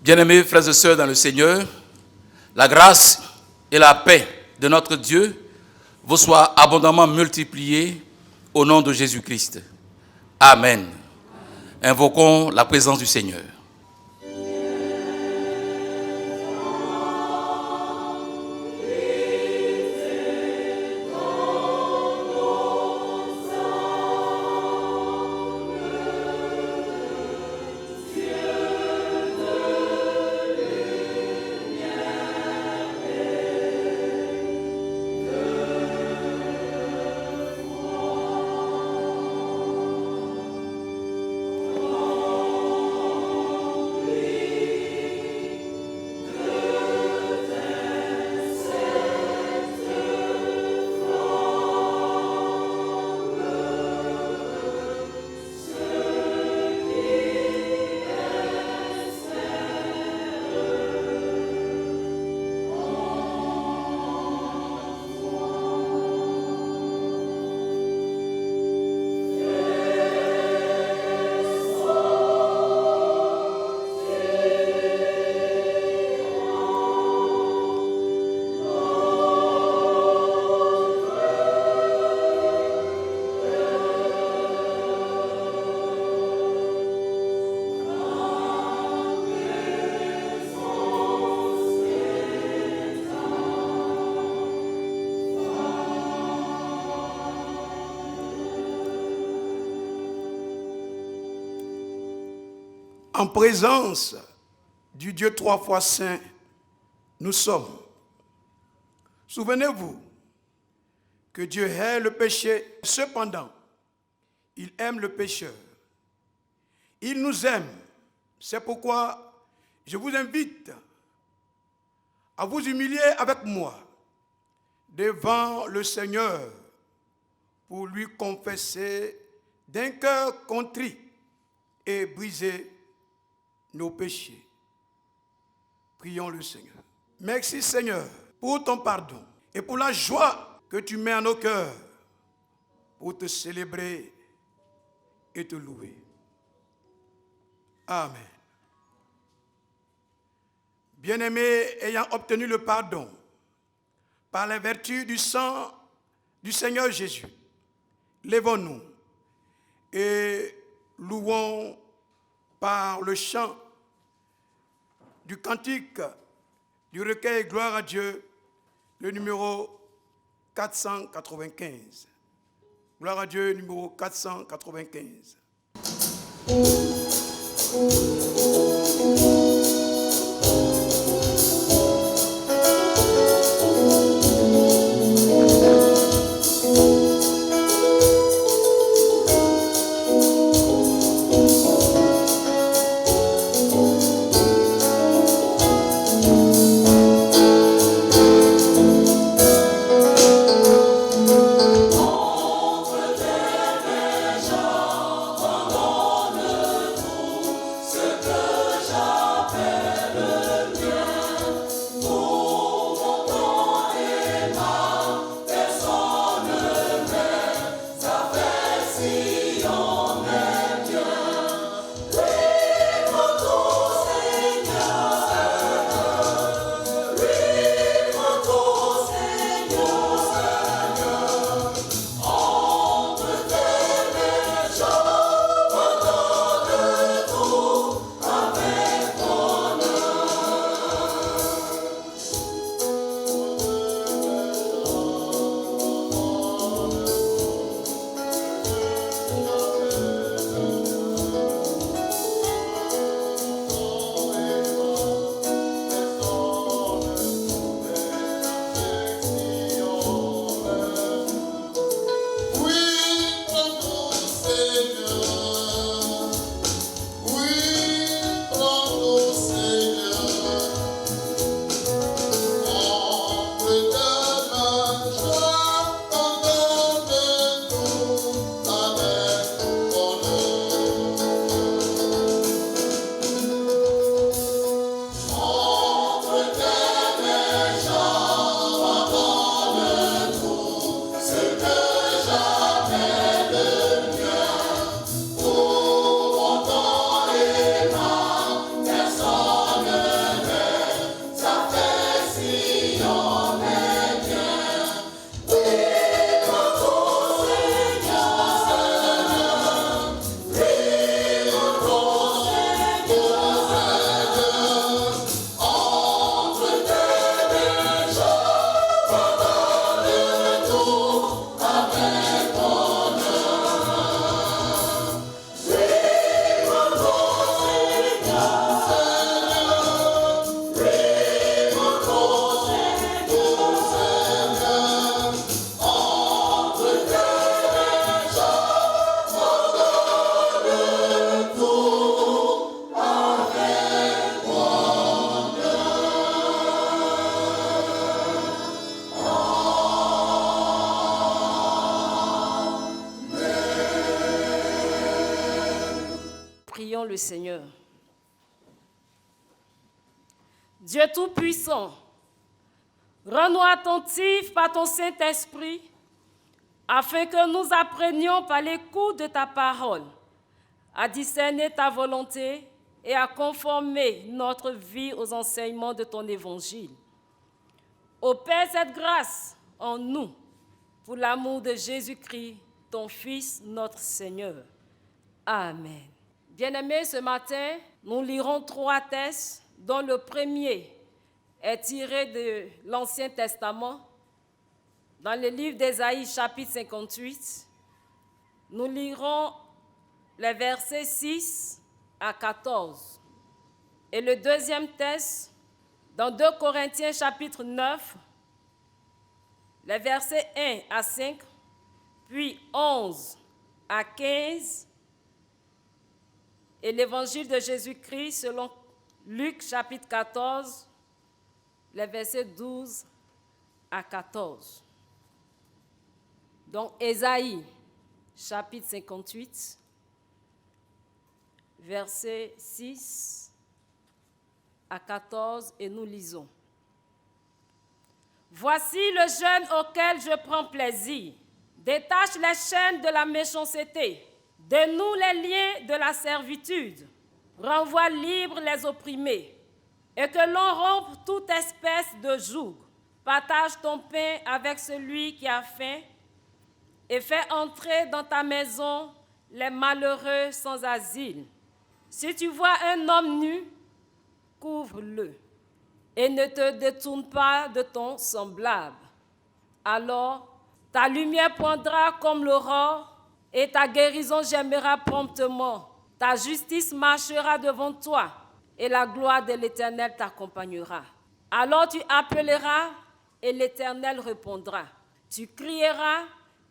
Bien-aimés frères et sœurs dans le Seigneur, la grâce et la paix de notre Dieu vous soient abondamment multipliées au nom de Jésus-Christ. Amen. Invoquons la présence du Seigneur. En présence du Dieu trois fois saint, nous sommes. Souvenez-vous que Dieu hait le péché, cependant, il aime le pécheur. Il nous aime. C'est pourquoi je vous invite à vous humilier avec moi devant le Seigneur pour lui confesser d'un cœur contrit et briser nos péchés. Prions le Seigneur. Merci Seigneur pour ton pardon et pour la joie que tu mets en nos cœurs pour te célébrer et te louer. Amen. Bien-aimés, ayant obtenu le pardon par la vertu du sang du Seigneur Jésus, lèvons-nous et louons par le chant du cantique du recueil Gloire à Dieu, le numéro 495. Gloire à Dieu, numéro 495. Ce que Prions le Seigneur. Dieu Tout-Puissant, rends-nous attentifs par ton Saint-Esprit, afin que nous apprenions par l'écoute de ta parole à discerner ta volonté et à conformer notre vie aux enseignements de ton évangile. Opère cette grâce en nous pour l'amour de Jésus-Christ, ton Fils, notre Seigneur. Amen. Bien-aimés, ce matin, nous lirons 3 textes, dont le premier est tiré de l'Ancien Testament. Dans le livre d'Ésaïe, chapitre 58, nous lirons les versets 6 à 14. Et le deuxième texte, dans 2 Corinthiens, chapitre 9, les versets 1 à 5, puis 11 à 15, et l'évangile de Jésus-Christ selon Luc, chapitre 14, les versets 12 à 14. Donc, Ésaïe, chapitre 58, versets 6 à 14, et nous lisons. Voici le jeûne auquel je prends plaisir. Détache les chaînes de la méchanceté. Dénoue les liens de la servitude. Renvoie libres les opprimés. Et que l'on rompe toute espèce de joug. Partage ton pain avec celui qui a faim. Et fais entrer dans ta maison les malheureux sans asile. Si tu vois un homme nu, couvre-le. Et ne te détourne pas de ton semblable. Alors, ta lumière poindra comme l'aurore, et ta guérison germera promptement. Ta justice marchera devant toi, et la gloire de l'Éternel t'accompagnera. Alors tu appelleras, et l'Éternel répondra. Tu crieras,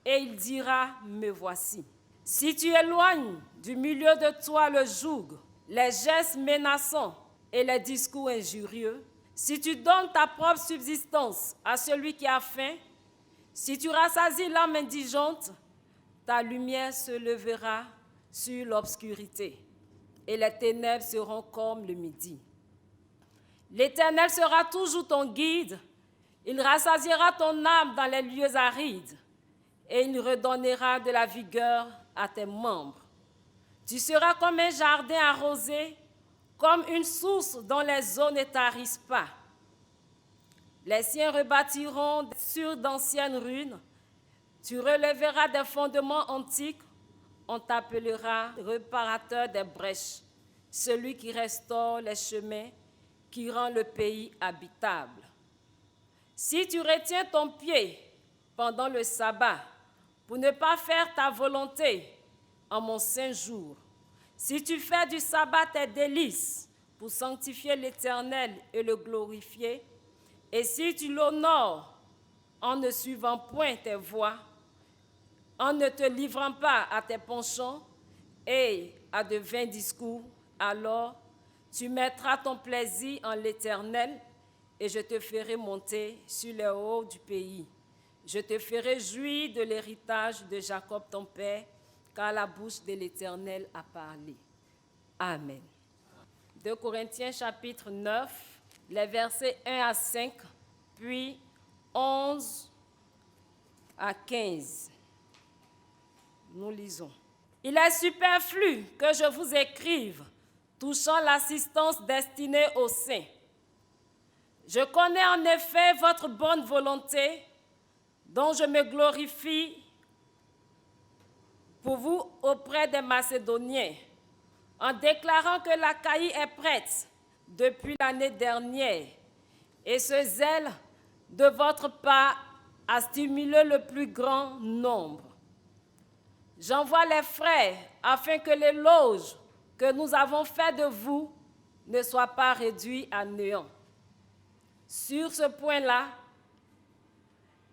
et il dira, me voici. Si tu éloignes du milieu de toi le joug, les gestes menaçants et les discours injurieux, si tu donnes ta propre subsistance à celui qui a faim, si tu rassasies l'âme indigente, ta lumière se lèvera sur l'obscurité et les ténèbres seront comme le midi. L'Éternel sera toujours ton guide, il rassasiera ton âme dans les lieux arides et il redonnera de la vigueur à tes membres. Tu seras comme un jardin arrosé, comme une source dont les eaux ne tarissent pas. Les siens rebâtiront sur d'anciennes ruines. Tu relèveras des fondements antiques. On t'appellera réparateur des brèches, celui qui restaure les chemins, qui rend le pays habitable. Si tu retiens ton pied pendant le sabbat pour ne pas faire ta volonté en mon saint jour, si tu fais du sabbat tes délices pour sanctifier l'Éternel et le glorifier, et si tu l'honores en ne suivant point tes voies, en ne te livrant pas à tes penchants et à de vains discours, alors tu mettras ton plaisir en l'Éternel et je te ferai monter sur les hauts du pays. Je te ferai jouir de l'héritage de Jacob ton père, car la bouche de l'Éternel a parlé. Amen. 2 Corinthiens chapitre 9, les versets 1 à 5, puis 11 à 15. Nous lisons. Il est superflu que je vous écrive touchant l'assistance destinée aux saints. Je connais en effet votre bonne volonté, dont je me glorifie pour vous auprès des Macédoniens, en déclarant que l'Achaïe est prête depuis l'année dernière, et ce zèle de votre part a stimulé le plus grand nombre. J'envoie les frères afin que l'éloge que nous avons fait de vous ne soit pas réduit à néant. Sur ce point-là,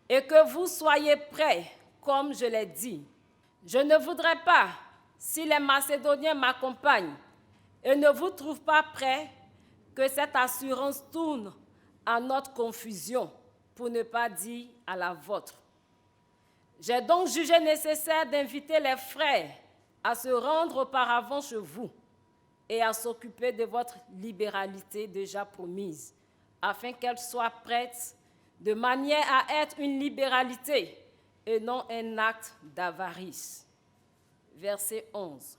et que vous soyez prêts, comme je l'ai dit. Je ne voudrais pas, si les Macédoniens m'accompagnent et ne vous trouvent pas prêts, que cette assurance tourne à notre confusion, pour ne pas dire à la vôtre. J'ai donc jugé nécessaire d'inviter les frères à se rendre auparavant chez vous, et à s'occuper de votre libéralité déjà promise, afin qu'elle soit prête de manière à être une libéralité et non un acte d'avarice. Verset 11.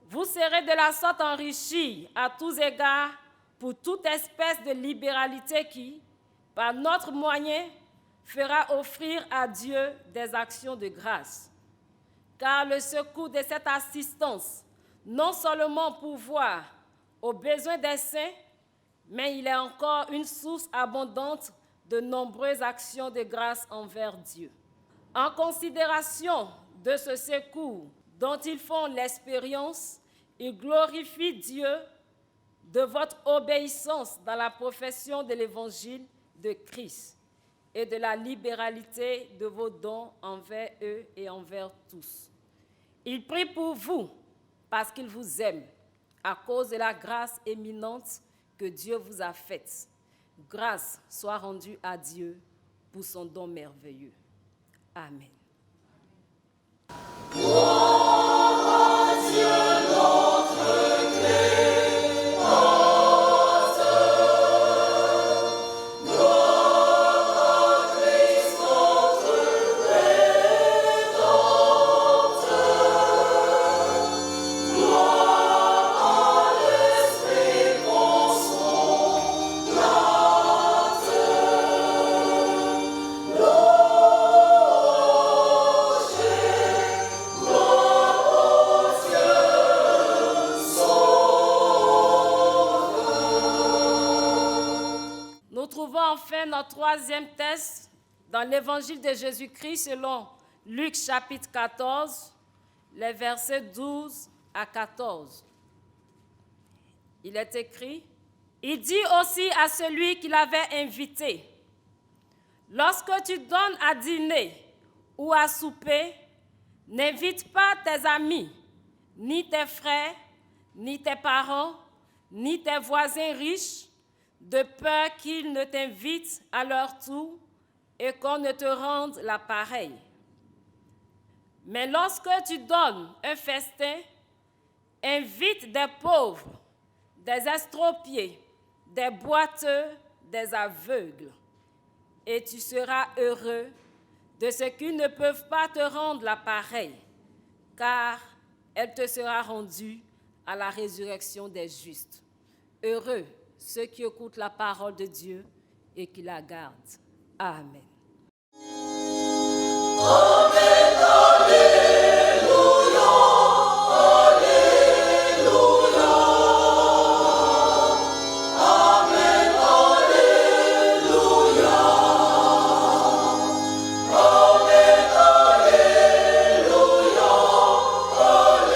Vous serez de la sorte enrichis à tous égards pour toute espèce de libéralité qui, par notre moyen, fera offrir à Dieu des actions de grâce. Car le secours de cette assistance, non seulement pourvoir aux besoins des saints, mais il est encore une source abondante de nombreuses actions de grâce envers Dieu. En considération de ce secours dont ils font l'expérience, ils glorifient Dieu de votre obéissance dans la profession de l'évangile de Christ et de la libéralité de vos dons envers eux et envers tous. Ils prient pour vous parce qu'ils vous aiment, à cause de la grâce éminente que Dieu vous a faite. Grâce soit rendue à Dieu pour son don merveilleux. Amen. Notre troisième texte dans l'évangile de Jésus-Christ selon Luc chapitre 14, les versets 12 à 14. Il est écrit, il dit aussi à celui qui l'avait invité, lorsque tu donnes à dîner ou à souper, n'invite pas tes amis, ni tes frères, ni tes parents, ni tes voisins riches, de peur qu'ils ne t'invitent à leur tour et qu'on ne te rende la pareille. Mais lorsque tu donnes un festin, invite des pauvres, des estropiés, des boiteux, des aveugles, et tu seras heureux de ce qu'ils ne peuvent pas te rendre la pareille, car elle te sera rendue à la résurrection des justes. Heureux ceux qui écoutent la parole de Dieu et qui la gardent. Amen. Amen, alléluia, alléluia. Amen, alléluia. Amen, alléluia, alléluia.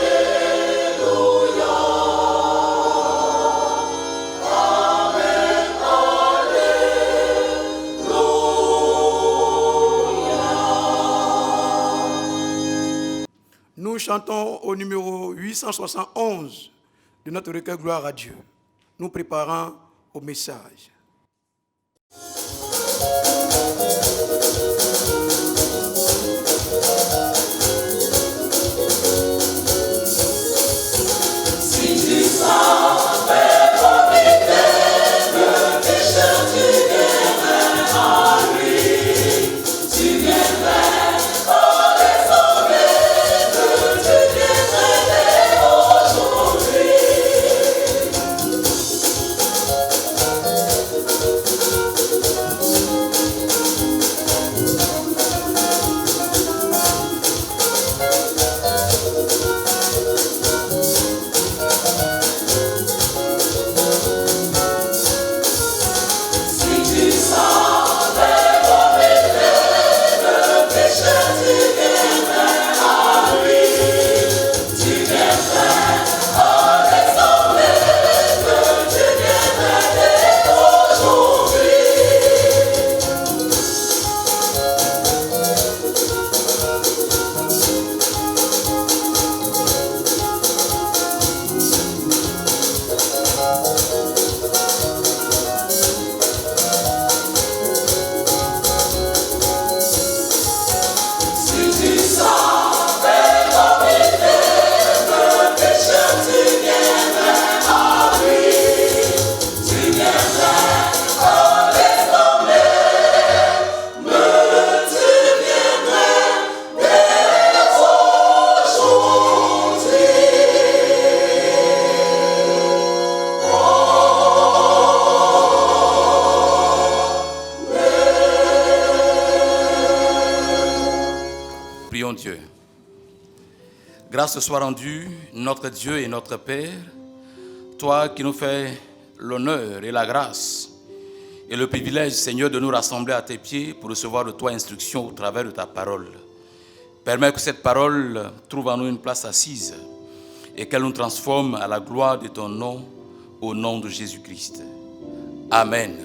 Nous chantons au numéro 871 de notre recueil Gloire à Dieu. Nous préparons au message. Si tu savais profiter de pécheur, tu viendrais à lui, tu viendrais pour les sauver, tu viendrais dès aujourd'hui. Dieu. Grâce soit rendue, notre Dieu et notre Père, toi qui nous fais l'honneur et la grâce et le privilège, Seigneur, de nous rassembler à tes pieds pour recevoir de toi instruction au travers de ta parole. Permets que cette parole trouve en nous une place assise et qu'elle nous transforme à la gloire de ton nom, au nom de Jésus-Christ. Amen.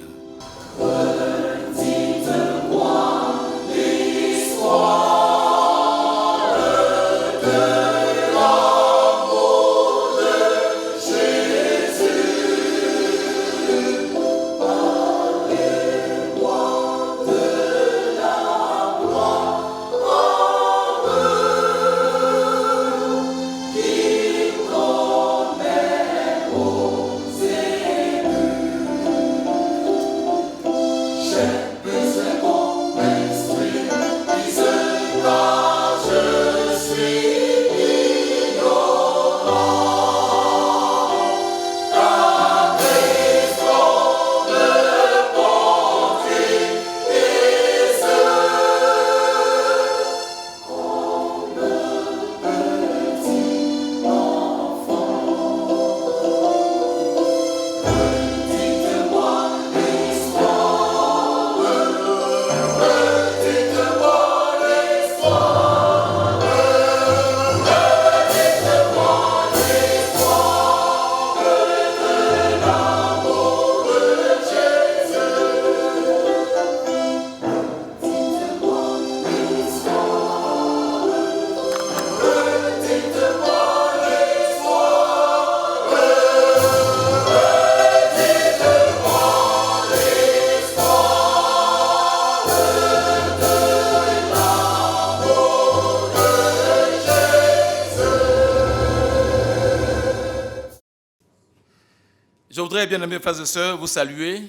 Je voudrais, bien-aimés frères et sœurs, vous saluer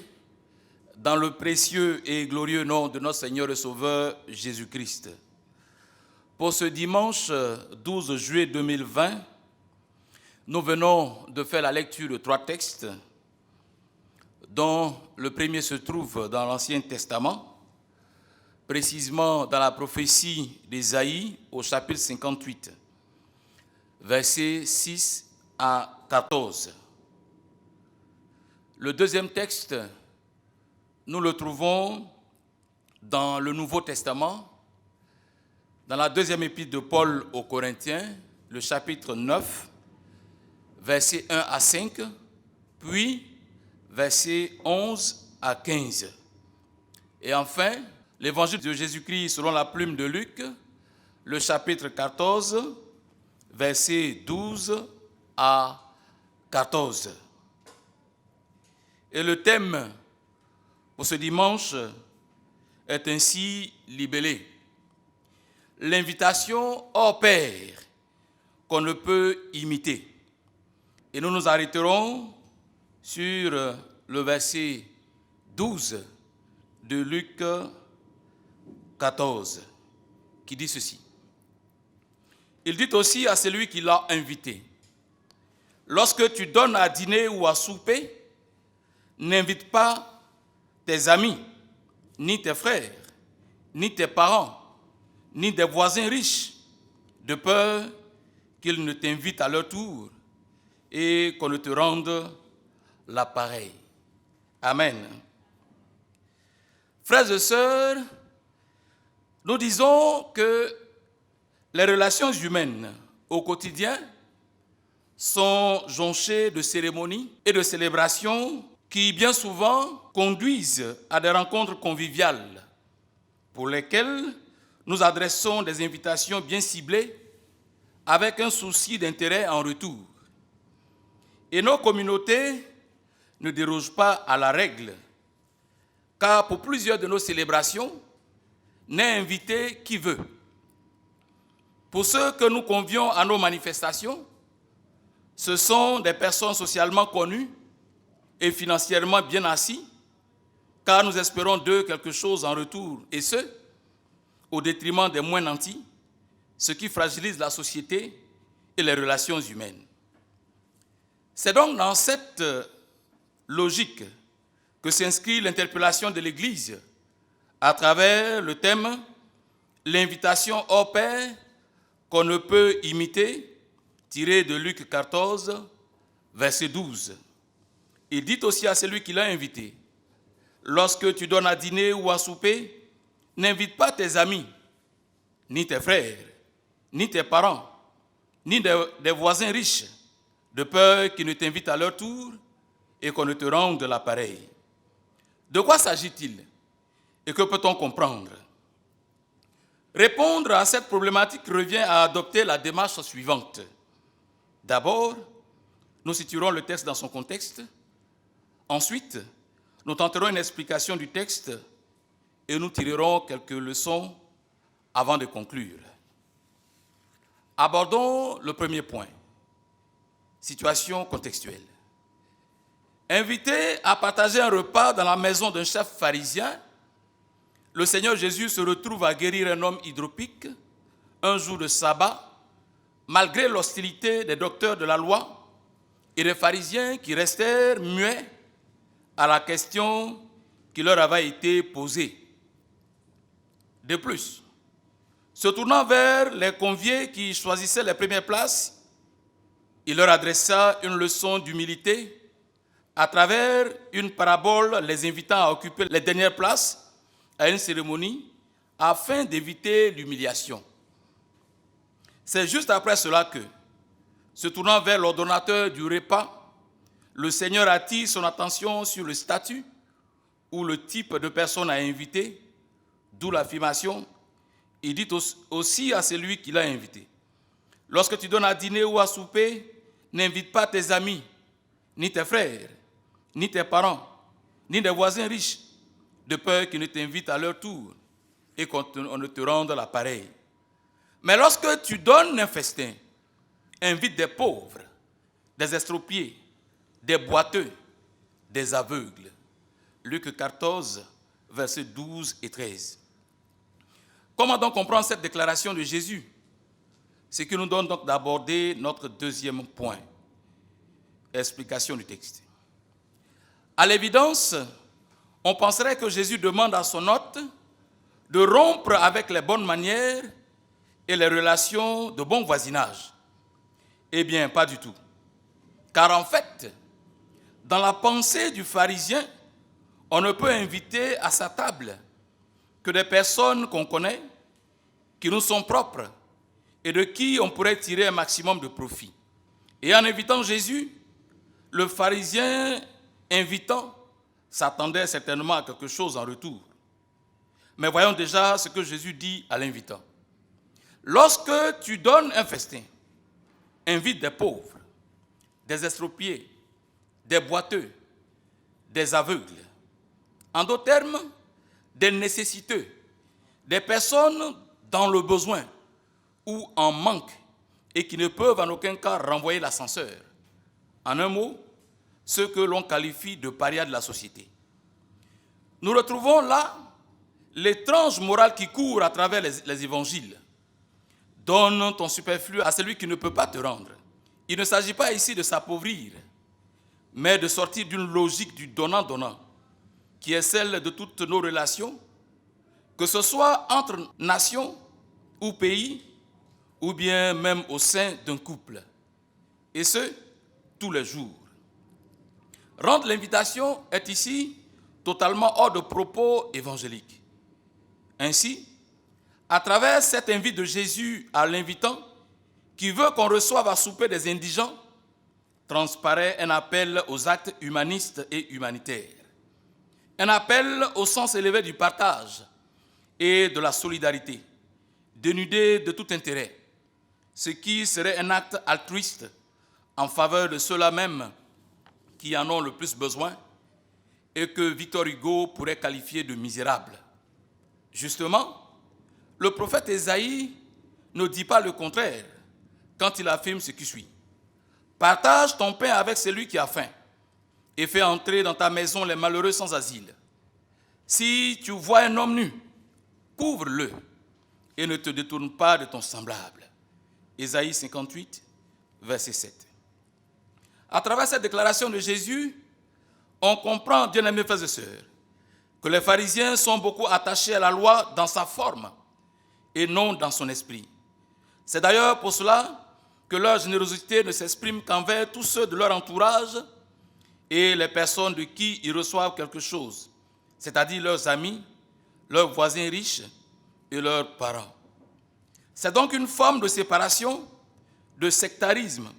dans le précieux et glorieux nom de notre Seigneur et Sauveur Jésus-Christ. Pour ce dimanche 12 juillet 2020, nous venons de faire la lecture de 3 textes, dont le premier se trouve dans l'Ancien Testament, précisément dans la prophétie d'Ésaïe au chapitre 58, versets 6 à 14. Le deuxième texte, nous le trouvons dans le Nouveau Testament, dans la deuxième épître de Paul aux Corinthiens, le chapitre 9, versets 1 à 5, puis versets 11 à 15. Et enfin, l'évangile de Jésus-Christ selon la plume de Luc, le chapitre 14, versets 12 à 14. Et le thème pour ce dimanche est ainsi libellé: l'invitation hors pair qu'on ne peut imiter. Et nous nous arrêterons sur le verset 12 de Luc 14, qui dit ceci. Il dit aussi à celui qui l'a invité: lorsque tu donnes à dîner ou à souper, n'invite pas tes amis, ni tes frères, ni tes parents, ni des voisins riches, de peur qu'ils ne t'invitent à leur tour et qu'on ne te rende l'appareil. Amen. Frères et sœurs, nous disons que les relations humaines au quotidien sont jonchées de cérémonies et de célébrations qui bien souvent conduisent à des rencontres conviviales pour lesquelles nous adressons des invitations bien ciblées avec un souci d'intérêt en retour. Et nos communautés ne dérogent pas à la règle, car pour plusieurs de nos célébrations, n'est invité qui veut. Pour ceux que nous convions à nos manifestations, ce sont des personnes socialement connues et financièrement bien assis, car nous espérons d'eux quelque chose en retour, et ce, au détriment des moins nantis, ce qui fragilise la société et les relations humaines. C'est donc dans cette logique que s'inscrit l'interpellation de l'Église à travers le thème « L'invitation hors pair qu'on ne peut imiter, tiré de Luc 14, verset 12. Il dit aussi à celui qui l'a invité, « Lorsque tu donnes à dîner ou à souper, n'invite pas tes amis, ni tes frères, ni tes parents, ni des voisins riches, de peur qu'ils ne t'invitent à leur tour et qu'on ne te rende l'appareil. » De quoi s'agit-il et que peut-on comprendre? Répondre à cette problématique revient à adopter la démarche suivante. D'abord, nous situerons le texte dans son contexte. Ensuite, nous tenterons une explication du texte et nous tirerons quelques leçons avant de conclure. Abordons le premier point, situation contextuelle. Invité à partager un repas dans la maison d'un chef pharisien, le Seigneur Jésus se retrouve à guérir un homme hydropique un jour de sabbat, malgré l'hostilité des docteurs de la loi et des pharisiens qui restèrent muets à la question qui leur avait été posée. De plus, se tournant vers les conviés qui choisissaient les premières places, il leur adressa une leçon d'humilité à travers une parabole les invitant à occuper les dernières places à une cérémonie afin d'éviter l'humiliation. C'est juste après cela que, se tournant vers l'ordonnateur du repas, le Seigneur attire son attention sur le statut ou le type de personne à inviter, d'où l'affirmation. Il dit aussi à celui qui l'a invité, « Lorsque tu donnes à dîner ou à souper, n'invite pas tes amis, ni tes frères, ni tes parents, ni des voisins riches, de peur qu'ils ne t'invitent à leur tour et qu'on ne te rende l'appareil. Mais lorsque tu donnes un festin, invite des pauvres, des estropiés, des boiteux, des aveugles. » Luc 14, versets 12 et 13. Comment donc comprendre cette déclaration de Jésus? Ce qui nous donne donc d'aborder notre deuxième point, explication du texte. À l'évidence, on penserait que Jésus demande à son hôte de rompre avec les bonnes manières et les relations de bon voisinage. Eh bien, pas du tout. Car en fait, dans la pensée du pharisien, on ne peut inviter à sa table que des personnes qu'on connaît, qui nous sont propres et de qui on pourrait tirer un maximum de profit. Et en invitant Jésus, le pharisien invitant s'attendait certainement à quelque chose en retour. Mais voyons déjà ce que Jésus dit à l'invitant. Lorsque tu donnes un festin, invite des pauvres, des estropiés, des boiteux, des aveugles. En d'autres termes, des nécessiteux, des personnes dans le besoin ou en manque et qui ne peuvent en aucun cas renvoyer l'ascenseur. En un mot, ceux que l'on qualifie de parias de la société. Nous retrouvons là l'étrange morale qui court à travers les évangiles. Donne ton superflu à celui qui ne peut pas te rendre. Il ne s'agit pas ici de s'appauvrir, mais de sortir d'une logique du donnant-donnant, qui est celle de toutes nos relations, que ce soit entre nations ou pays, ou bien même au sein d'un couple. Et ce, tous les jours. Rendre l'invitation est ici totalement hors de propos évangéliques. Ainsi, à travers cet invite de Jésus à l'invitant, qui veut qu'on reçoive à souper des indigents, transparaît un appel aux actes humanistes et humanitaires. Un appel au sens élevé du partage et de la solidarité, dénudé de tout intérêt, ce qui serait un acte altruiste en faveur de ceux-là même qui en ont le plus besoin et que Victor Hugo pourrait qualifier de misérables. Justement, le prophète Ésaïe ne dit pas le contraire quand il affirme ce qui suit. « Partage ton pain avec celui qui a faim et fais entrer dans ta maison les malheureux sans asile. Si tu vois un homme nu, couvre-le et ne te détourne pas de ton semblable. » Ésaïe 58, verset 7. À travers cette déclaration de Jésus, on comprend, bien-aimés frères et sœurs, que les pharisiens sont beaucoup attachés à la loi dans sa forme et non dans son esprit. C'est d'ailleurs pour cela que leur générosité ne s'exprime qu'envers tous ceux de leur entourage et les personnes de qui ils reçoivent quelque chose, c'est-à-dire leurs amis, leurs voisins riches et leurs parents. C'est donc une forme de séparation, de sectarisme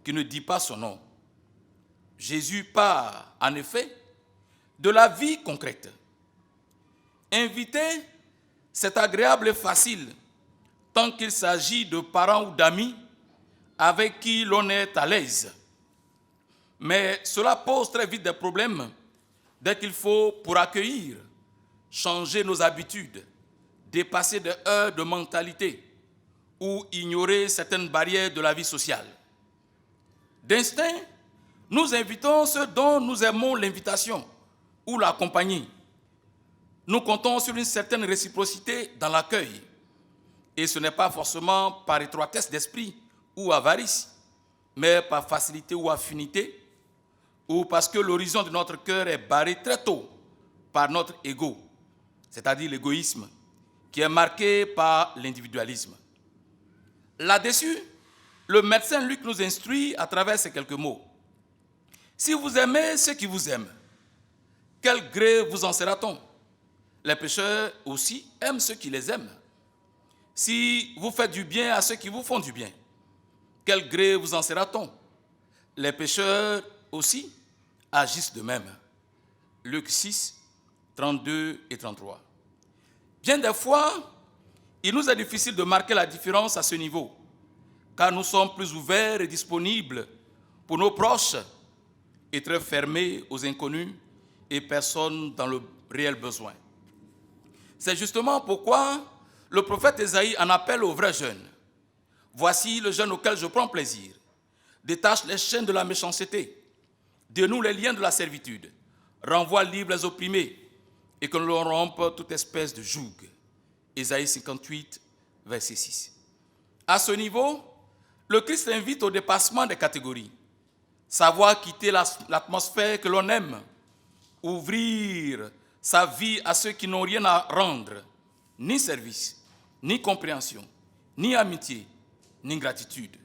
qui ne dit pas son nom. Jésus part, en effet, de la vie concrète. Inviter, c'est agréable et facile, tant qu'il s'agit de parents ou d'amis avec qui l'on est à l'aise. Mais cela pose très vite des problèmes dès qu'il faut, pour accueillir, changer nos habitudes, dépasser des heures de mentalité ou ignorer certaines barrières de la vie sociale. D'instinct, nous invitons ceux dont nous aimons l'invitation ou la compagnie. Nous comptons sur une certaine réciprocité dans l'accueil. Et ce n'est pas forcément par étroitesse d'esprit ou avarice, mais par facilité ou affinité, ou parce que l'horizon de notre cœur est barré très tôt par notre ego, c'est-à-dire l'égoïsme, qui est marqué par l'individualisme. Là-dessus, le médecin Luc nous instruit à travers ces quelques mots. Si vous aimez ceux qui vous aiment, quel gré vous en sera-t-on? Les pécheurs aussi aiment ceux qui les aiment. Si vous faites du bien à ceux qui vous font du bien, quel gré vous en sera-t-on? Les pécheurs aussi agissent de même. Luc 6, 32 et 33. Bien des fois, il nous est difficile de marquer la différence à ce niveau, car nous sommes plus ouverts et disponibles pour nos proches et très fermés aux inconnus et personnes dans le réel besoin. C'est justement pourquoi le prophète Ésaïe en appelle aux vrais jeunes. Voici le jeune auquel je prends plaisir. Détache les chaînes de la méchanceté, dénoue les liens de la servitude, renvoie libres les opprimés et que l'on rompe toute espèce de joug. Ésaïe 58, verset 6. À ce niveau, le Christ invite au dépassement des catégories. Savoir quitter l'atmosphère que l'on aime, ouvrir sa vie à ceux qui n'ont rien à rendre, ni service, ni compréhension, ni amitié, ni gratitude.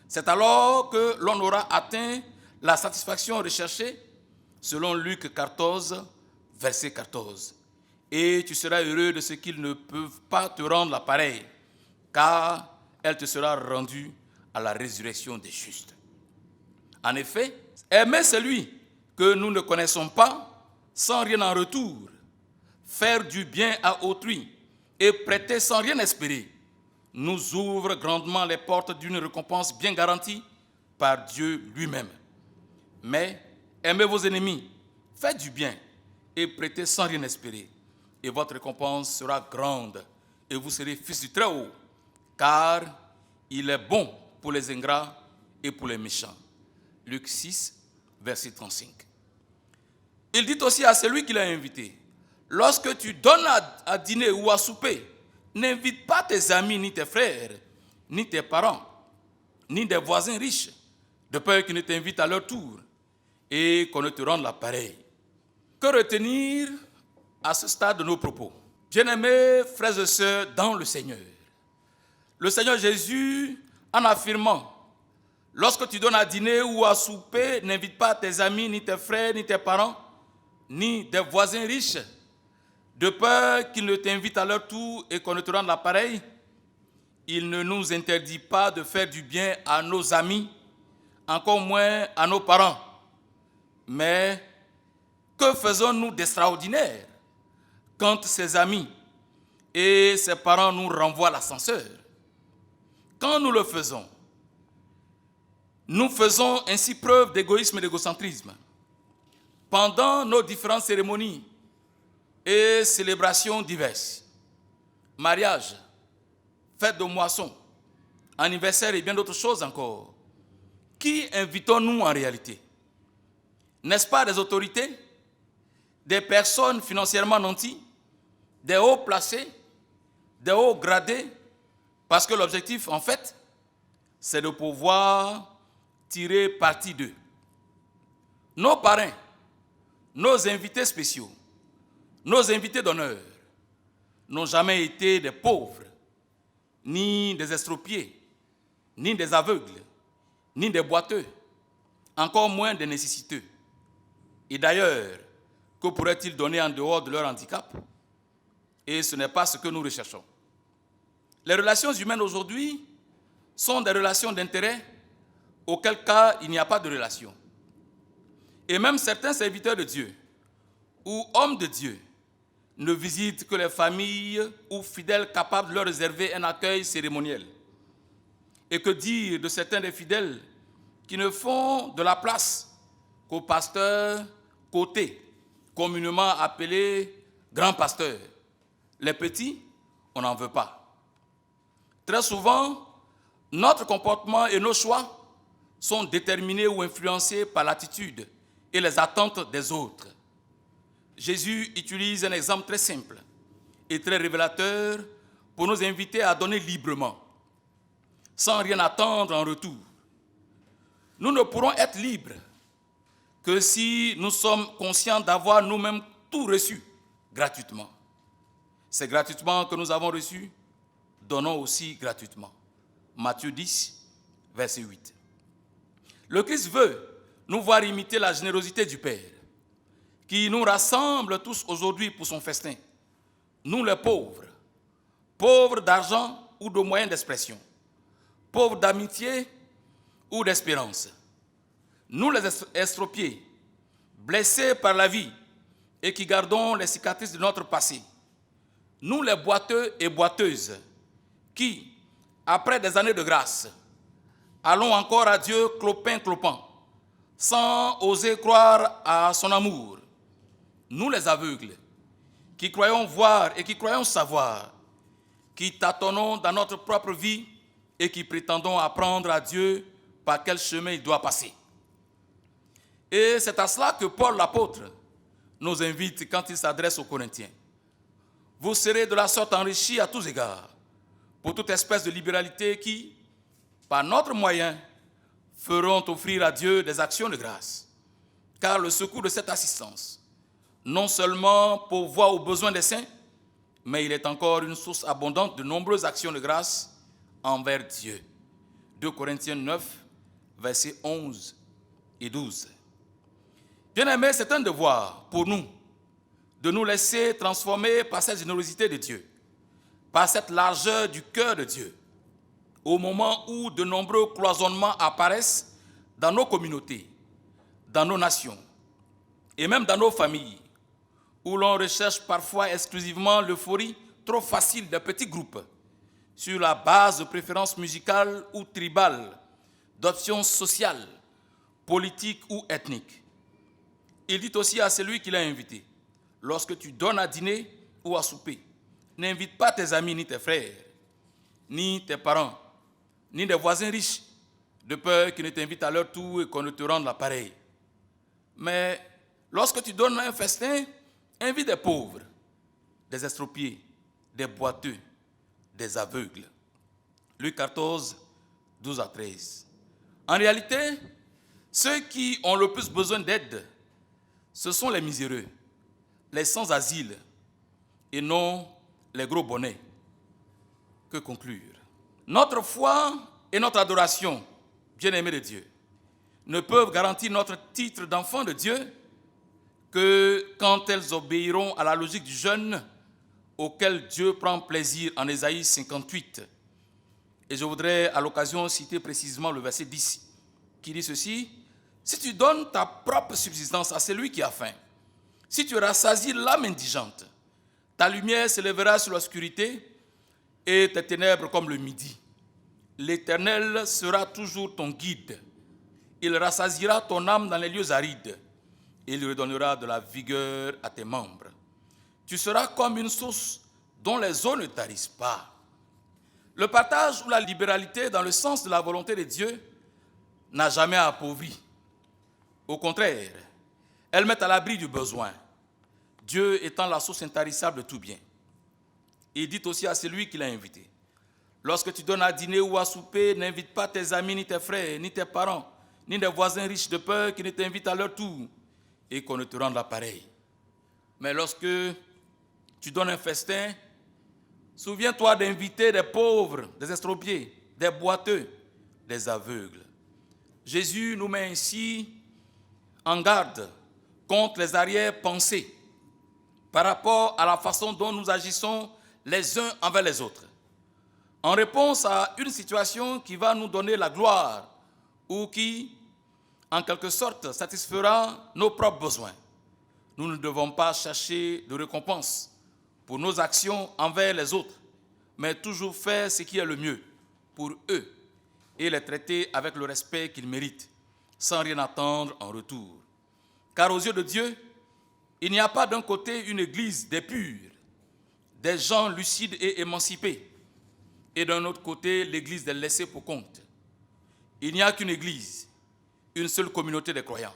C'est alors que l'on aura atteint la satisfaction recherchée, selon Luc 14, verset 14. Et tu seras heureux de ce qu'ils ne peuvent pas te rendre la pareille, car elle te sera rendue à la résurrection des justes. En effet, aimer celui que nous ne connaissons pas, sans rien en retour, faire du bien à autrui et prêter sans rien espérer, nous ouvre grandement les portes d'une récompense bien garantie par Dieu lui-même. Mais aimez vos ennemis, faites du bien et prêtez sans rien espérer, et votre récompense sera grande et vous serez fils du Très-Haut, car il est bon pour les ingrats et pour les méchants. Luc 6, verset 35. Il dit aussi à celui qui l'a invité, lorsque tu donnes à dîner ou à souper, n'invite pas tes amis, ni tes frères, ni tes parents, ni des voisins riches, de peur qu'ils ne t'invitent à leur tour et qu'on ne te rende la pareille. Que retenir à ce stade de nos propos? Bien-aimés frères et sœurs dans le Seigneur Jésus, en affirmant, lorsque tu donnes à dîner ou à souper, n'invite pas tes amis, ni tes frères, ni tes parents, ni des voisins riches, de peur qu'ils ne t'invitent à leur tour et qu'on ne te rende la pareille. Il ne nous interdit pas de faire du bien à nos amis, encore moins à nos parents. Mais que faisons-nous d'extraordinaire quand ces amis et ses parents nous renvoient l'ascenseur? Quand nous le faisons, nous faisons ainsi preuve d'égoïsme et d'égocentrisme. Pendant nos différentes cérémonies et célébrations diverses, mariage, fête de moisson, anniversaire et bien d'autres choses encore, qui invitons-nous en réalité? N'est-ce pas des autorités, des personnes financièrement nanties, des hauts placés, des hauts gradés, parce que l'objectif, en fait, c'est de pouvoir tirer parti d'eux. Nos parrains, nos invités spéciaux, nos invités d'honneur n'ont jamais été des pauvres, ni des estropiés, ni des aveugles, ni des boiteux, encore moins des nécessiteux. Et d'ailleurs, que pourraient-ils donner en dehors de leur handicap? Et ce n'est pas ce que nous recherchons. Les relations humaines aujourd'hui sont des relations d'intérêt, auquel cas il n'y a pas de relation. Et même certains serviteurs de Dieu ou hommes de Dieu ne visitent que les familles ou fidèles capables de leur réserver un accueil cérémoniel. Et que dire de certains des fidèles qui ne font de la place qu'aux pasteurs cotés, communément appelés grands pasteurs. Les petits, on n'en veut pas. Très souvent, notre comportement et nos choix sont déterminés ou influencés par l'attitude et les attentes des autres. Jésus utilise un exemple très simple et très révélateur pour nous inviter à donner librement, sans rien attendre en retour. Nous ne pourrons être libres que si nous sommes conscients d'avoir nous-mêmes tout reçu gratuitement. C'est gratuitement que nous avons reçu, donnons aussi gratuitement. Matthieu 10, verset 8. Le Christ veut nous voir imiter la générosité du Père, qui nous rassemble tous aujourd'hui pour son festin. Nous les pauvres, pauvres d'argent ou de moyens d'expression, pauvres d'amitié ou d'espérance. Nous les estropiés, blessés par la vie et qui gardons les cicatrices de notre passé. Nous les boiteux et boiteuses qui, après des années de grâce, allons encore à Dieu clopin-clopant, sans oser croire à son amour. Nous les aveugles, qui croyons voir et qui croyons savoir, qui tâtonnons dans notre propre vie et qui prétendons apprendre à Dieu par quel chemin il doit passer. Et c'est à cela que Paul l'apôtre nous invite quand il s'adresse aux Corinthiens. Vous serez de la sorte enrichis à tous égards, pour toute espèce de libéralité qui, par notre moyen, feront offrir à Dieu des actions de grâce. Car le secours de cette assistance, non seulement pourvoit aux besoins des saints, mais il est encore une source abondante de nombreuses actions de grâce envers Dieu. 2 Corinthiens 9, versets 11 et 12. Bien-aimés, c'est un devoir pour nous de nous laisser transformer par cette générosité de Dieu, par cette largeur du cœur de Dieu, au moment où de nombreux cloisonnements apparaissent dans nos communautés, dans nos nations et même dans nos familles, où l'on recherche parfois exclusivement l'euphorie trop facile de petits groupes, sur la base de préférences musicales ou tribales, d'options sociales, politiques ou ethniques. Il dit aussi à celui qui l'a invité, lorsque tu donnes à dîner ou à souper, n'invite pas tes amis ni tes frères, ni tes parents, ni des voisins riches, de peur qu'ils ne t'invitent à leur tour et qu'on ne te rende l'appareil. Mais lorsque tu donnes un festin, invite des pauvres, des estropiés, des boiteux, des aveugles. Luc 14, 12 à 13. En réalité, ceux qui ont le plus besoin d'aide, ce sont les miséreux, les sans-asile, et non les gros bonnets. Que conclure? Notre foi et notre adoration, bien-aimés de Dieu, ne peuvent garantir notre titre d'enfant de Dieu que quand elles obéiront à la logique du jeûne auquel Dieu prend plaisir en Ésaïe 58. Et je voudrais à l'occasion citer précisément le verset 10 qui dit ceci: si tu donnes ta propre subsistance à celui qui a faim, si tu rassasies l'âme indigente, ta lumière s'élèvera sur l'obscurité et tes ténèbres comme le midi. L'Éternel sera toujours ton guide. Il rassasiera ton âme dans les lieux arides et il redonnera de la vigueur à tes membres. Tu seras comme une source dont les eaux ne tarissent pas. Le partage ou la libéralité dans le sens de la volonté de Dieu n'a jamais appauvri. Au contraire, elles mettent à l'abri du besoin, Dieu étant la source intarissable de tout bien. Il dit aussi à celui qui l'a invité: lorsque tu donnes à dîner ou à souper, n'invite pas tes amis, ni tes frères, ni tes parents, ni des voisins riches, de peur qu'ils ne t'invitent à leur tour et qu'on ne te rende l'appareil. Mais lorsque tu donnes un festin, Souviens-toi d'inviter des pauvres, des estropiés, des boiteux, des aveugles. Jésus nous met ainsi en garde contre les arrière-pensées par rapport à la façon dont nous agissons les uns envers les autres. En réponse à une situation qui va nous donner la gloire ou qui, en quelque sorte, satisfera nos propres besoins. Nous ne devons pas chercher de récompense pour nos actions envers les autres, mais toujours faire ce qui est le mieux pour eux et les traiter avec le respect qu'ils méritent, sans rien attendre en retour. Car aux yeux de Dieu, il n'y a pas d'un côté une église des purs, des gens lucides et émancipés, et d'un autre côté l'église des laissés pour compte. Il n'y a qu'une église, une seule communauté des croyants,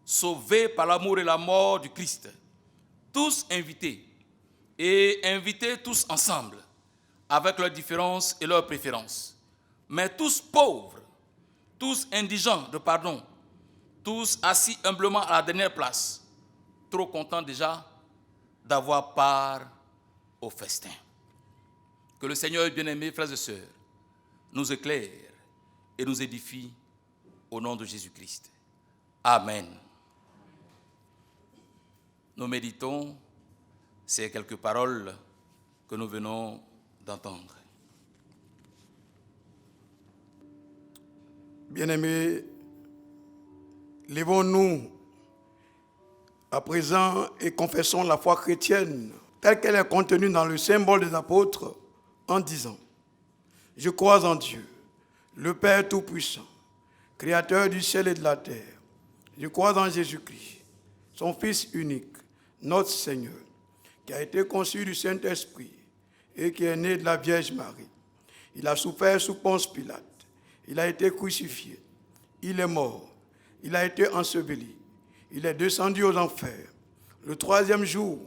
sauvés par l'amour et la mort du Christ, tous invités, et invités tous ensemble, avec leurs différences et leurs préférences, mais tous pauvres, tous indigents de pardon, tous assis humblement à la dernière place, trop contents déjà d'avoir part au festin. Que le Seigneur, bien-aimés frères et sœurs, nous éclaire et nous édifie au nom de Jésus-Christ. Amen. Nous méditons ces quelques paroles que nous venons d'entendre. Bien-aimés, lèvons-nous à présent et confessons la foi chrétienne telle qu'elle est contenue dans le symbole des apôtres en disant: je crois en Dieu, le Père Tout-Puissant, Créateur du ciel et de la terre. Je crois en Jésus-Christ, son Fils unique, notre Seigneur, qui a été conçu du Saint-Esprit et qui est né de la Vierge Marie. Il a souffert sous Ponce Pilate. Il a été crucifié. Il est mort. Il a été enseveli. Il est descendu aux enfers. Le troisième jour,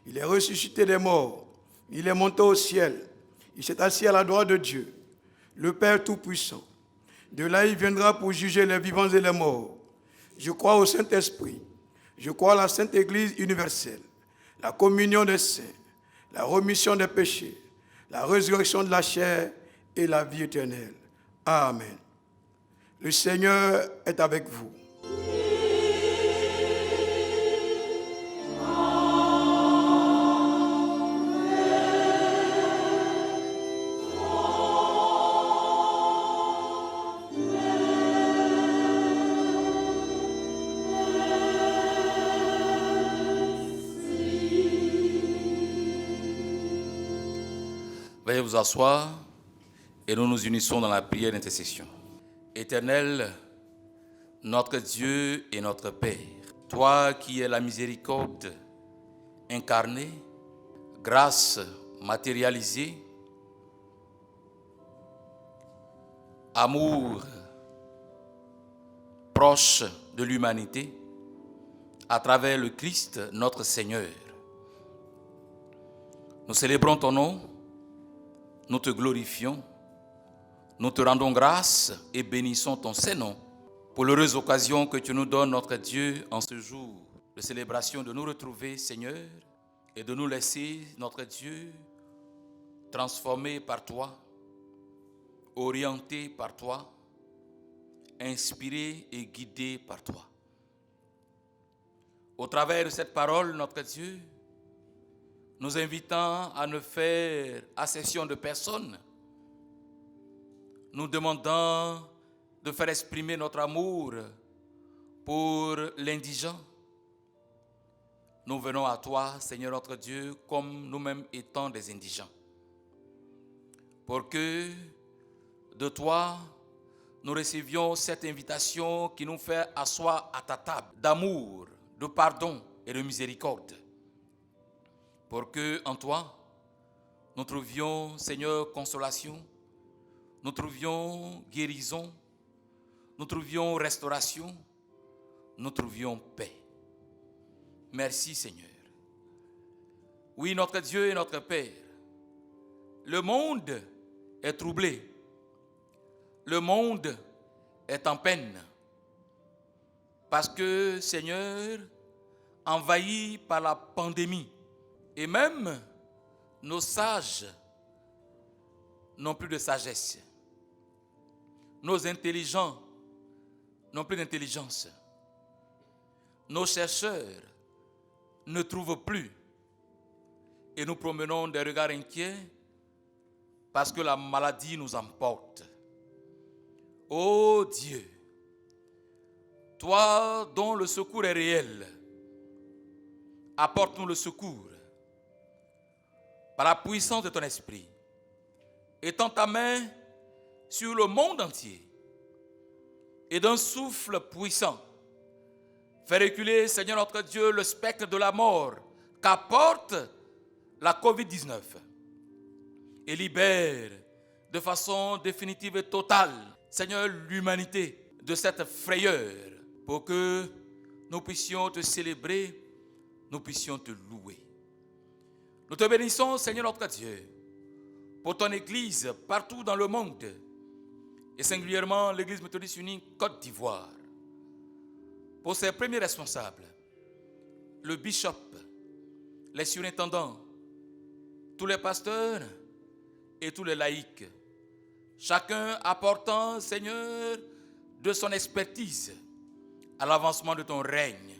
il est ressuscité des morts. Il est monté au ciel. Il s'est assis à la droite de Dieu, le Père Tout-Puissant. De là, il viendra pour juger les vivants et les morts. Je crois au Saint-Esprit. Je crois à la Sainte Église universelle, la communion des saints, la remission des péchés, la résurrection de la chair et la vie éternelle. Amen. Le Seigneur est avec vous. Veuillez vous asseoir et nous nous unissons dans la prière d'intercession. Éternel, notre Dieu et notre Père, toi qui es la miséricorde incarnée, grâce matérialisée, amour proche de l'humanité, à travers le Christ, notre Seigneur. Nous célébrons ton nom, nous te glorifions, nous te rendons grâce et bénissons ton Saint-Nom pour l'heureuse occasion que tu nous donnes, notre Dieu, en ce jour de célébration, de nous retrouver, Seigneur, et de nous laisser, notre Dieu, transformés par toi, orientés par toi, inspirés et guidés par toi. Au travers de cette parole, notre Dieu, nous invitons à ne faire accession de personne. Nous demandons de faire exprimer notre amour pour l'indigent. Nous venons à toi, Seigneur notre Dieu, comme nous-mêmes étant des indigents. Pour que de toi, nous recevions cette invitation qui nous fait asseoir à ta table d'amour, de pardon et de miséricorde. Pour que en toi, nous trouvions, Seigneur, consolation, nous trouvions guérison, nous trouvions restauration, nous trouvions paix. Merci, Seigneur. Oui, notre Dieu et notre Père, le monde est troublé, le monde est en peine, parce que, Seigneur, envahi par la pandémie, et même nos sages n'ont plus de sagesse. Nos intelligents n'ont plus d'intelligence. Nos chercheurs ne trouvent plus. Et nous promenons des regards inquiets parce que la maladie nous emporte. Ô Dieu, toi dont le secours est réel, apporte-nous le secours par la puissance de ton esprit. Étends ta main sur le monde entier et d'un souffle puissant, fais reculer, Seigneur notre Dieu, le spectre de la mort qu'apporte la COVID-19 et libère de façon définitive et totale, Seigneur, l'humanité de cette frayeur pour que nous puissions te célébrer, nous puissions te louer. Nous te bénissons, Seigneur notre Dieu, pour ton Église partout dans le monde et singulièrement l'Église méthodiste unie Côte d'Ivoire, pour ses premiers responsables, le bishop, les surintendants, tous les pasteurs et tous les laïcs, chacun apportant, Seigneur, de son expertise à l'avancement de ton règne.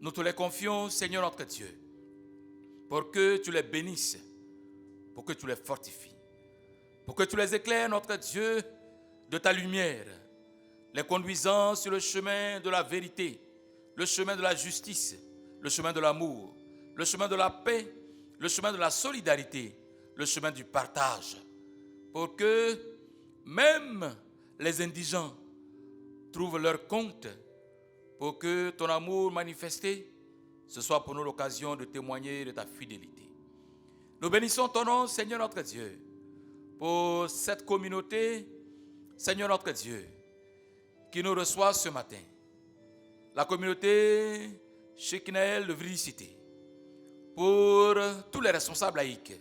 Nous te les confions, Seigneur notre Dieu, pour que tu les bénisses, pour que tu les fortifies, pour que tu les éclaires, notre Dieu, de ta lumière, les conduisant sur le chemin de la vérité, le chemin de la justice, le chemin de l'amour, le chemin de la paix, le chemin de la solidarité, le chemin du partage, pour que même les indigents trouvent leur compte, pour que ton amour manifesté, ce soit pour nous l'occasion de témoigner de ta fidélité. Nous bénissons ton nom, Seigneur notre Dieu, pour cette communauté, Seigneur notre Dieu, qui nous reçoit ce matin. La communauté Shekinah de Vricité, pour tous les responsables laïcs,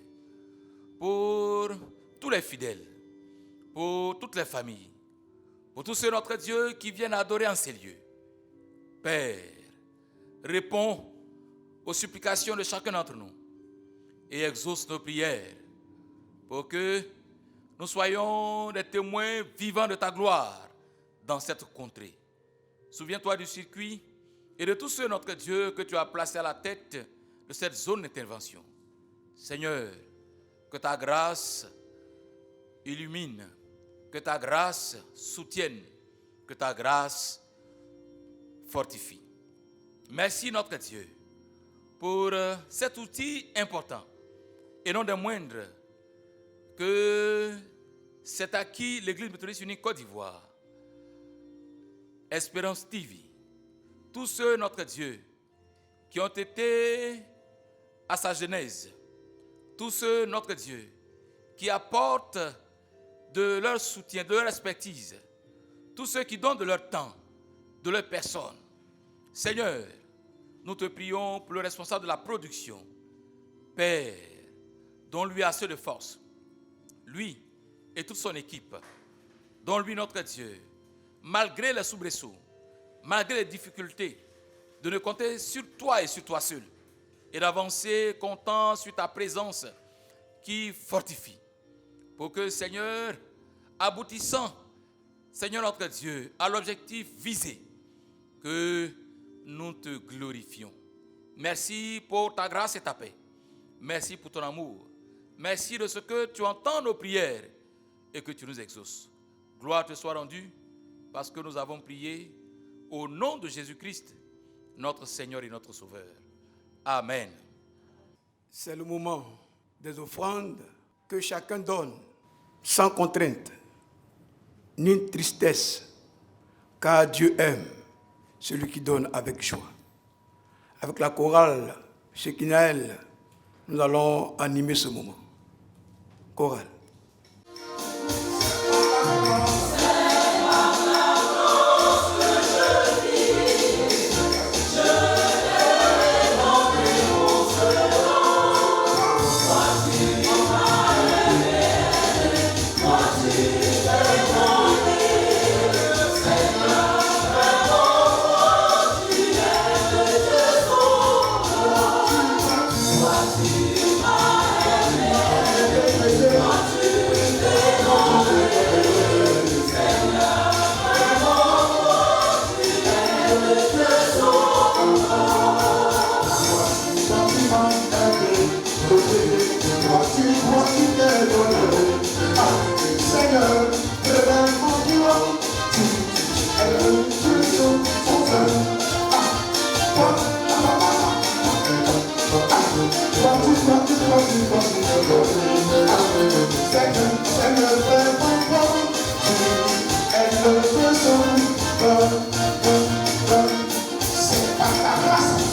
pour tous les fidèles, pour toutes les familles, pour tous ceux, notre Dieu, qui viennent adorer en ces lieux. Père, réponds aux supplications de chacun d'entre nous et exauce nos prières pour que nous soyons des témoins vivants de ta gloire dans cette contrée. Souviens-toi du circuit et de tous ceux, notre Dieu, que tu as placés à la tête de cette zone d'intervention. Seigneur, que ta grâce illumine, que ta grâce soutienne, que ta grâce fortifie. Merci, notre Dieu, pour cet outil important et non des moindres que c'est acquis l'Église méthodiste unie Côte d'Ivoire, Espérance TV, tous ceux, notre Dieu, qui ont été à sa genèse, tous ceux, notre Dieu, qui apportent de leur soutien, de leur expertise, tous ceux qui donnent de leur temps, de leur personne. Seigneur, nous te prions pour le responsable de la production. Père, donne-lui assez de force, lui et toute son équipe, donne-lui, notre Dieu, malgré les soubresauts, malgré les difficultés, de ne compter sur toi et sur toi seul, et d'avancer comptant sur ta présence qui fortifie, pour que, Seigneur, aboutissant, Seigneur notre Dieu, à l'objectif visé, que nous te glorifions. Merci pour ta grâce et ta paix. Merci pour ton amour. Merci de ce que tu entends nos prières et que tu nous exauces. Gloire te soit rendue parce que nous avons prié au nom de Jésus-Christ, notre Seigneur et notre Sauveur. Amen. C'est le moment des offrandes que chacun donne sans contrainte ni tristesse, car Dieu aime celui qui donne avec joie. Avec la chorale Shekinah, nous allons animer ce moment. Chorale. What C'est par ta grâce.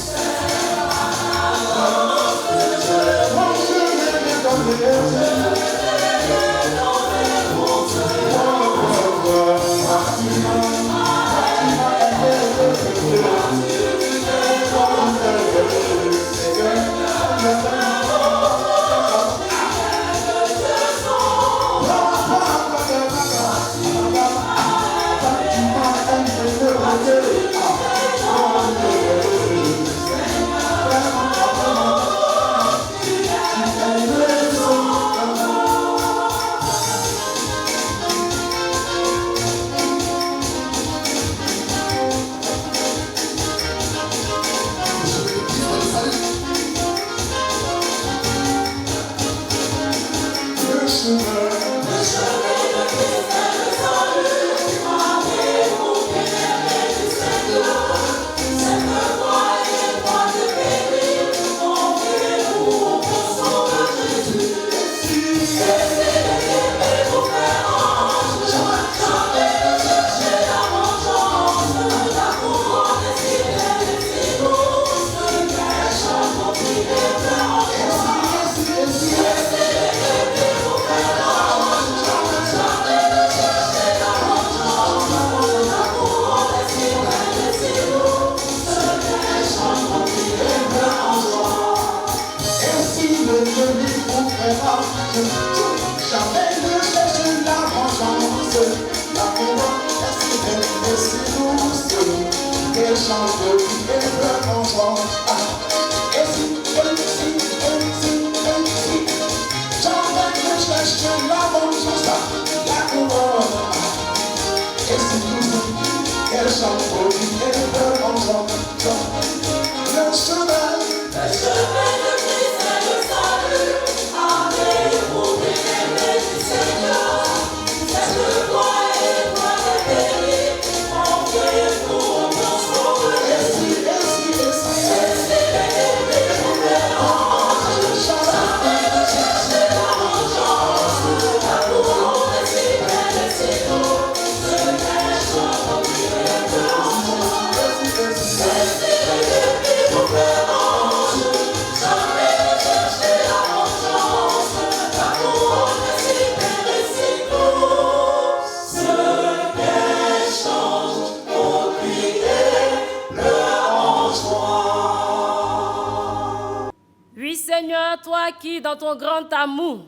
Seigneur, toi qui, dans ton grand amour,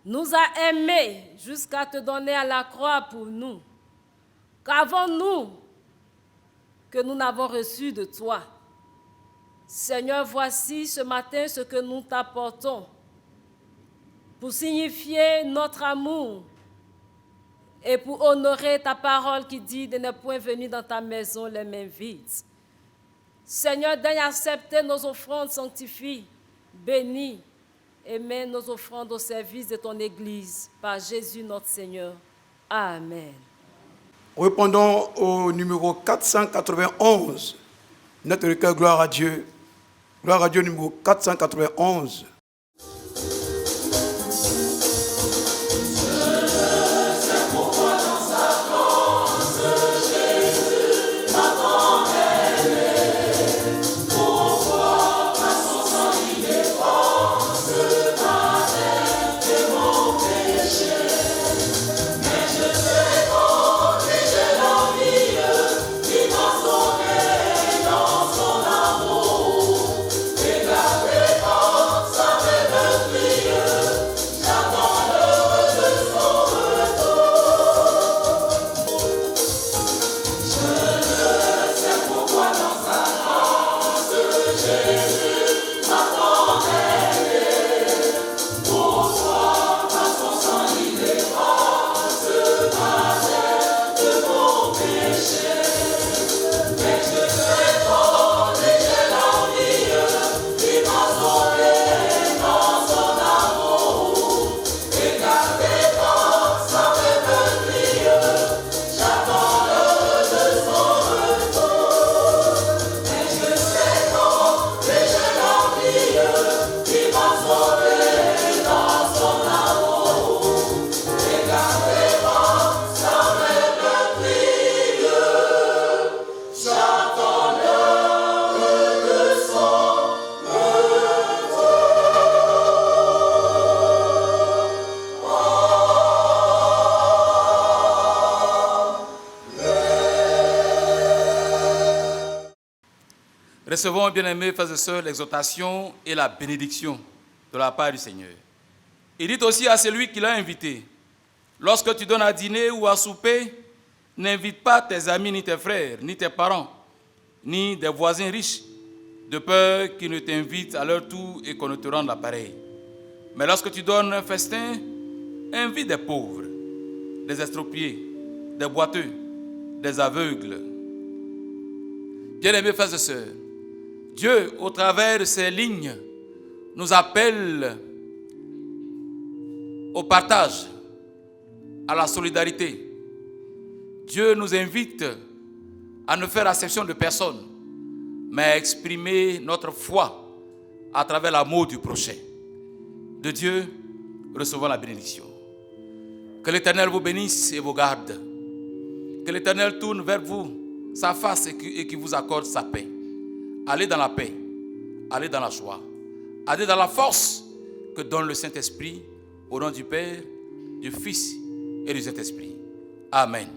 nous as aimés jusqu'à te donner à la croix pour nous. Qu'avons-nous que nous n'avons reçu de toi? Seigneur, voici ce matin ce que nous t'apportons pour signifier notre amour et pour honorer ta parole qui dit de ne point venir dans ta maison les mains vides. Seigneur, daigne accepter nos offrandes, sanctifie, bénis et mets nos offrandes au service de ton Église, par Jésus notre Seigneur. Amen. Répondons au numéro 491. Notre recueil, gloire à Dieu. Gloire à Dieu, numéro 491. Dans son amour, et la réponse Recevons, bien-aimés frères et sœurs, l'exhortation et la bénédiction de la part du Seigneur. Il dit aussi à celui qui l'a invité, lorsque tu donnes à dîner ou à souper, n'invite pas tes amis, ni tes frères, ni tes parents, ni des voisins riches, de peur qu'ils ne t'invitent à leur tour et qu'on ne te rende l'appareil. Mais lorsque tu donnes un festin, invite des pauvres, des estropiés, des boiteux, des aveugles. Bien-aimés frères et sœurs, Dieu, au travers de ces lignes, nous appelle au partage, à la solidarité. Dieu nous invite à ne faire acception de personne, mais à exprimer notre foi à travers l'amour du prochain. De Dieu, recevons la bénédiction. Que l'Éternel vous bénisse et vous garde. Que l'Éternel tourne vers vous sa face et qu'il vous accorde sa paix. Allez dans la paix, allez dans la joie, allez dans la force que donne le Saint-Esprit, au nom du Père, du Fils et du Saint-Esprit. Amen.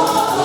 Amen.